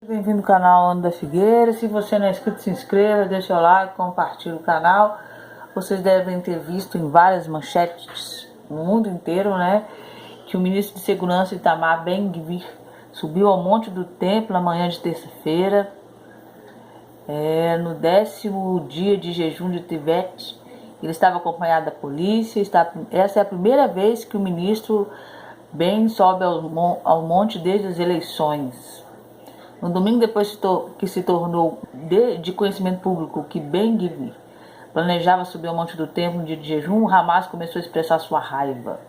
Bem-vindo ao canal Ana da Figueira. Se você não é inscrito, se inscreva, deixa o like, compartilhe o canal. Vocês devem ter visto em várias manchetes no mundo inteiro, né, que o ministro de Segurança Itamar Ben-Gvir subiu ao Monte do Templo na manhã de terça-feira, no 10º dia de jejum de Tibete. Ele estava acompanhado da polícia. Essa é a primeira vez que o ministro Ben sobe ao monte desde as eleições. No domingo, depois que se tornou de conhecimento público que Ben-Gvir planejava subir ao Monte do Templo no dia de jejum, o Hamas começou a expressar sua raiva.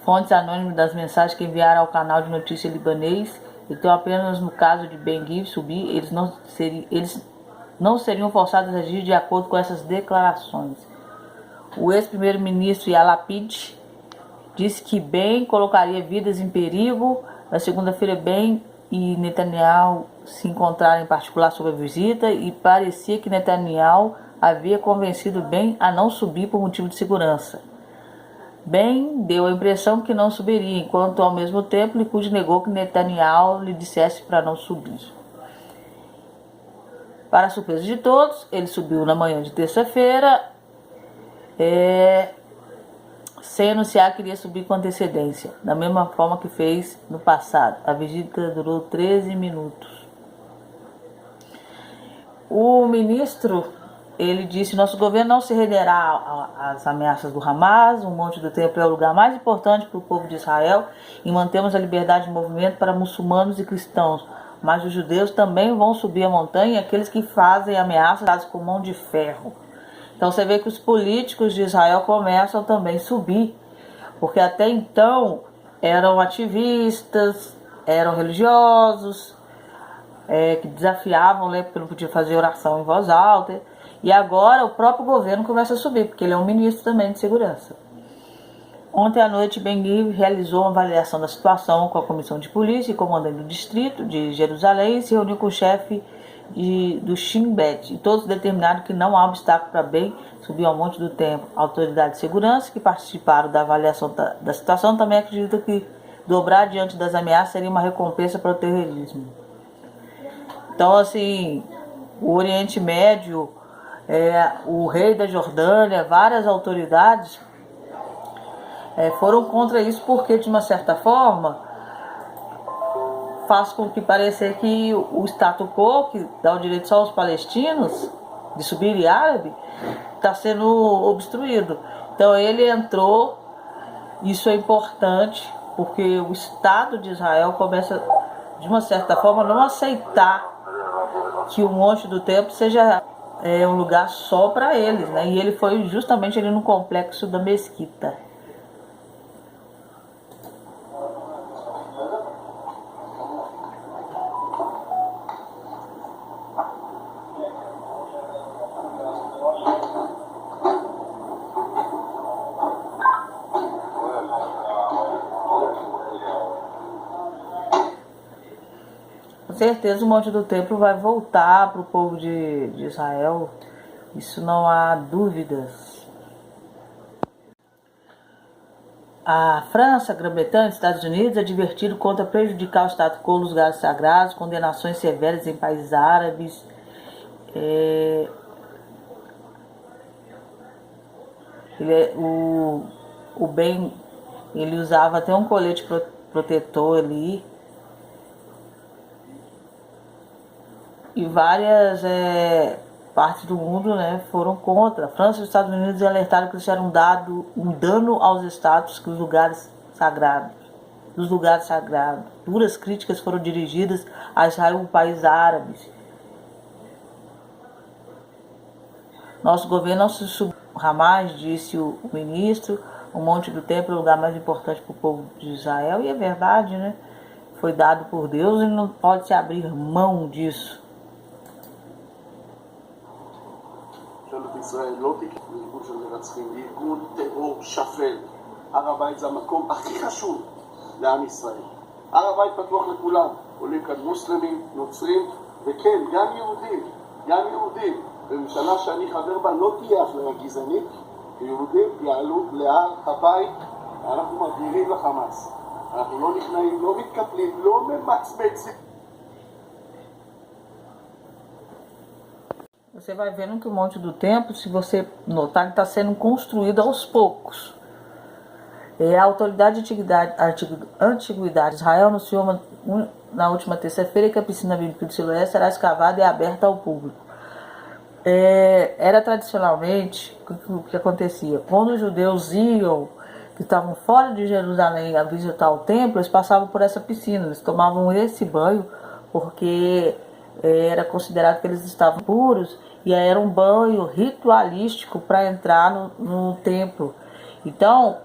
Fontes anônimas das mensagens que enviaram ao canal de notícia libanês, então apenas no caso de Ben-Gvir subir, eles não seriam forçados a agir de acordo com essas declarações. O ex-primeiro-ministro Yair Lapid disse que Ben colocaria vidas em perigo. Na segunda-feira, Ben e Netanyahu se encontraram em particular sobre a visita e parecia que Netanyahu havia convencido Ben a não subir por motivo de segurança. Ben deu a impressão que não subiria, enquanto ao mesmo tempo Likud negou que Netanyahu lhe dissesse para não subir. Para a surpresa de todos, ele subiu na manhã de terça-feira, sem anunciar que iria subir com antecedência, da mesma forma que fez no passado. A visita durou 13 minutos. O ministro, ele disse: nosso governo não se renderá às ameaças do Hamas. O Monte do Templo é o lugar mais importante para o povo de Israel e mantemos a liberdade de movimento para muçulmanos e cristãos. Mas os judeus também vão subir a montanha, e aqueles que fazem ameaças com mão de ferro. Então você vê que os políticos de Israel começam também a subir, porque até então eram ativistas, eram religiosos, que desafiavam, né, porque não podia fazer oração em voz alta. E agora o próprio governo começa a subir, porque ele é um ministro também de segurança. Ontem à noite, Ben-Gvir realizou uma avaliação da situação com a comissão de polícia e comandante do distrito de Jerusalém e se reuniu com o chefe do Shin Bet, e todos determinaram que não há obstáculo para Ben subir ao Monte do Templo. A autoridade de segurança que participaram da avaliação da situação também acreditam que dobrar diante das ameaças seria uma recompensa para o terrorismo. Então, assim, o Oriente Médio, o rei da Jordânia, várias autoridades foram contra isso, porque de uma certa forma faz com que pareça que o status quo, que dá o direito só aos palestinos de subir árabe, está sendo obstruído. Então ele entrou. Isso é importante, porque o Estado de Israel começa, de uma certa forma, a não aceitar que o Monte do Templo seja um lugar só para eles, né? E ele foi justamente ali no complexo da mesquita. Com certeza o Monte do Templo vai voltar para o povo de Israel, isso não há dúvidas. A França, a Grã-Bretanha e os Estados Unidos advertiram contra prejudicar o status quo dos lugares sagrados, condenações severas em países árabes. O Ben, ele usava até um colete protetor ali. E várias partes do mundo, né, foram contra. A França e os Estados Unidos alertaram que isso era um dano aos status dos lugares sagrados. Duras críticas foram dirigidas a Israel e países árabes. Nosso governo não se jamais, disse o ministro, o Monte do Templo é o lugar mais importante para o povo de Israel. E é verdade, né? Foi dado por Deus e não pode se abrir mão disso. ישראל לא תקראו לארגון של מרצחים, לארגון טרור שפל. הר הבית זה המקום הכי חשוב לעם ישראל. הר הבית פתוח לכולם, עולים כאן מוסלמים, נוצרים, וכן, גם יהודים. בממשלה שאני חבר בה לא תהיה אפליה גזענית, יהודים יעלו להר הבית, אנחנו מבהירים לחמאס. אנחנו לא נכנעים, לא מתקפלים, לא ממצמצים. você vai vendo que o Monte do Templo, se você notar, está sendo construído aos poucos. A autoridade de Antiguidade de Israel anunciou na última terça-feira que a piscina bíblica de Siloé será escavada e aberta ao público. Era tradicionalmente o que acontecia. Quando os judeus iam, que estavam fora de Jerusalém, a visitar o templo, eles passavam por essa piscina, eles tomavam esse banho porque era considerado que eles estavam puros, e aí era um banho ritualístico para entrar no templo. Então,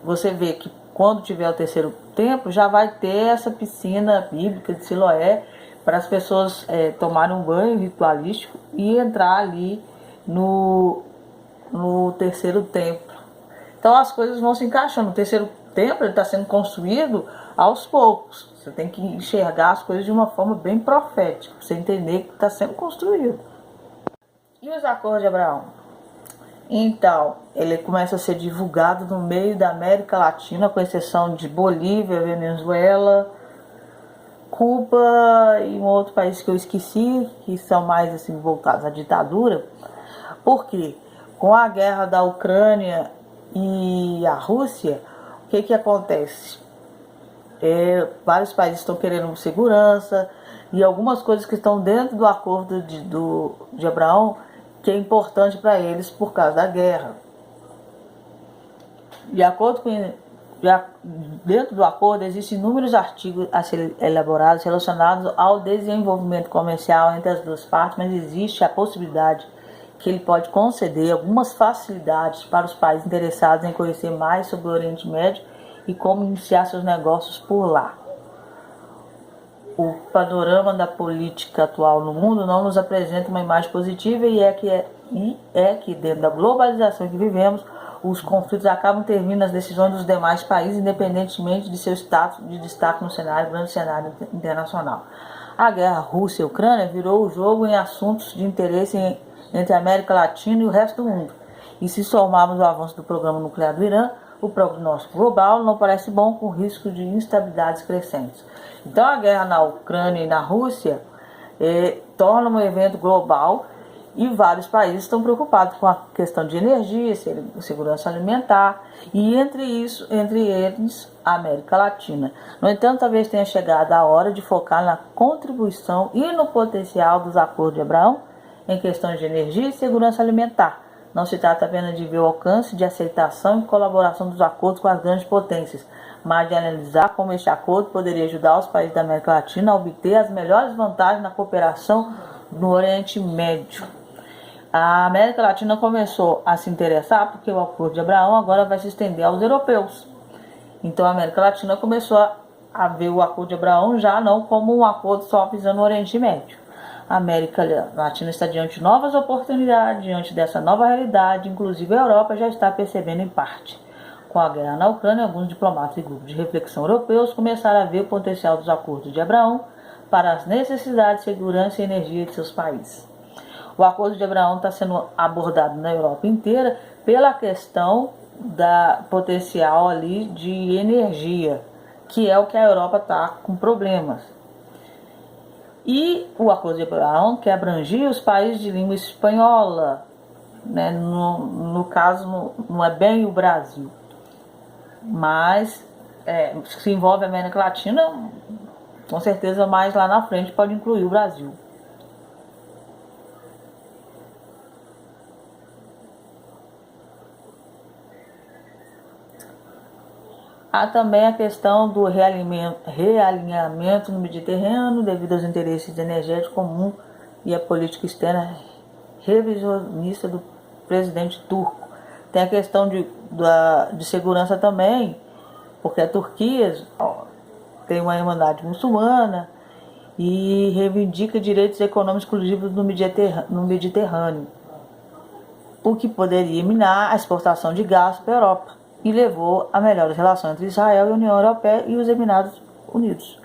você vê que quando tiver o terceiro templo, já vai ter essa piscina bíblica de Siloé para as pessoas tomarem um banho ritualístico e entrar ali no terceiro templo. Então as coisas vão se encaixando. O terceiro templo está sendo construído aos poucos. Você tem que enxergar as coisas de uma forma bem profética, para você entender que está sendo construído. E os acordos de Abraão? Então, ele começa a ser divulgado no meio da América Latina, com exceção de Bolívia, Venezuela, Cuba e um outro país que eu esqueci, que são mais assim voltados à ditadura. Por quê? Com a guerra da Ucrânia e a Rússia, o que acontece? Vários países estão querendo segurança, e algumas coisas que estão dentro do acordo de Abraão, que é importante para eles por causa da guerra. Dentro do acordo existem inúmeros artigos a serem elaborados relacionados ao desenvolvimento comercial entre as duas partes, mas existe a possibilidade que ele pode conceder algumas facilidades para os países interessados em conhecer mais sobre o Oriente Médio e como iniciar seus negócios por lá. O panorama da política atual no mundo não nos apresenta uma imagem positiva, e é que dentro da globalização que vivemos, os conflitos acabam intervindo nas decisões dos demais países, independentemente de seu status de destaque no grande cenário internacional. A guerra Rússia e Ucrânia virou o jogo em assuntos de interesse entre a América Latina e o resto do mundo. E se somarmos o avanço do programa nuclear do Irã, o prognóstico global não parece bom, com risco de instabilidades crescentes. Então a guerra na Ucrânia e na Rússia torna um evento global, e vários países estão preocupados com a questão de energia, segurança alimentar, e entre eles a América Latina. No entanto, talvez tenha chegado a hora de focar na contribuição e no potencial dos acordos de Abraão em questões de energia e segurança alimentar. Não se trata apenas de ver o alcance de aceitação e colaboração dos acordos com as grandes potências, mas de analisar como este acordo poderia ajudar os países da América Latina a obter as melhores vantagens na cooperação no Oriente Médio. A América Latina começou a se interessar porque o acordo de Abraão agora vai se estender aos europeus. Então a América Latina começou a ver o acordo de Abraão já não como um acordo só visando o Oriente Médio. A América Latina está diante de novas oportunidades, diante dessa nova realidade, inclusive a Europa já está percebendo em parte. Com a guerra na Ucrânia, alguns diplomatas e grupos de reflexão europeus começaram a ver o potencial dos acordos de Abraão para as necessidades de segurança e energia de seus países. O acordo de Abraão está sendo abordado na Europa inteira pela questão da potencial ali de energia, que é o que a Europa está com problemas. E o acordo de Abraão que abrangia os países de língua espanhola, né? No caso não é bem o Brasil, mas se envolve a América Latina, com certeza mais lá na frente pode incluir o Brasil. Há também a questão do realinhamento no Mediterrâneo devido aos interesses energéticos comuns e a política externa revisionista do presidente turco. Tem a questão de segurança também, porque a Turquia tem uma irmandade muçulmana e reivindica direitos econômicos exclusivos no Mediterrâneo, o que poderia minar a exportação de gás para a Europa, e levou a melhores relações entre Israel e a União Europeia e os Emirados Unidos.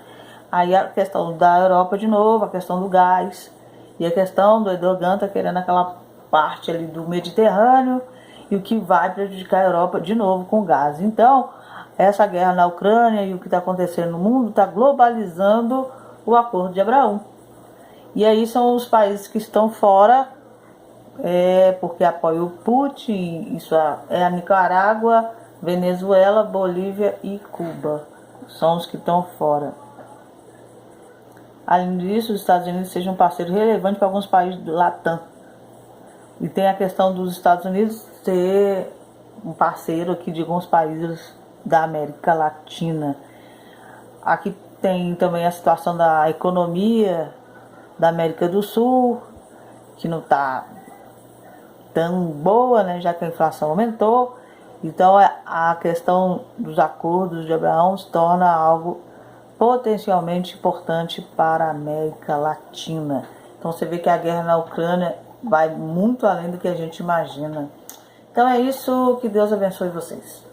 Aí a questão da Europa de novo, a questão do gás, e a questão do Erdogan tá querendo aquela parte ali do Mediterrâneo, e o que vai prejudicar a Europa de novo com o gás. Então, essa guerra na Ucrânia e o que está acontecendo no mundo está globalizando o acordo de Abraão. E aí são os países que estão fora porque apoia o Putin. Isso é a Nicarágua, Venezuela, Bolívia e Cuba. São os que estão fora. Além disso, os Estados Unidos sejam um parceiro relevante para alguns países do Latam. E tem a questão dos Estados Unidos ser um parceiro aqui de alguns países da América Latina. Aqui tem também a situação da economia da América do Sul, que não está tão boa, né, já que a inflação aumentou. Então a questão dos acordos de Abraão se torna algo potencialmente importante para a América Latina. Então você vê que a guerra na Ucrânia vai muito além do que a gente imagina. Então é isso, que Deus abençoe vocês.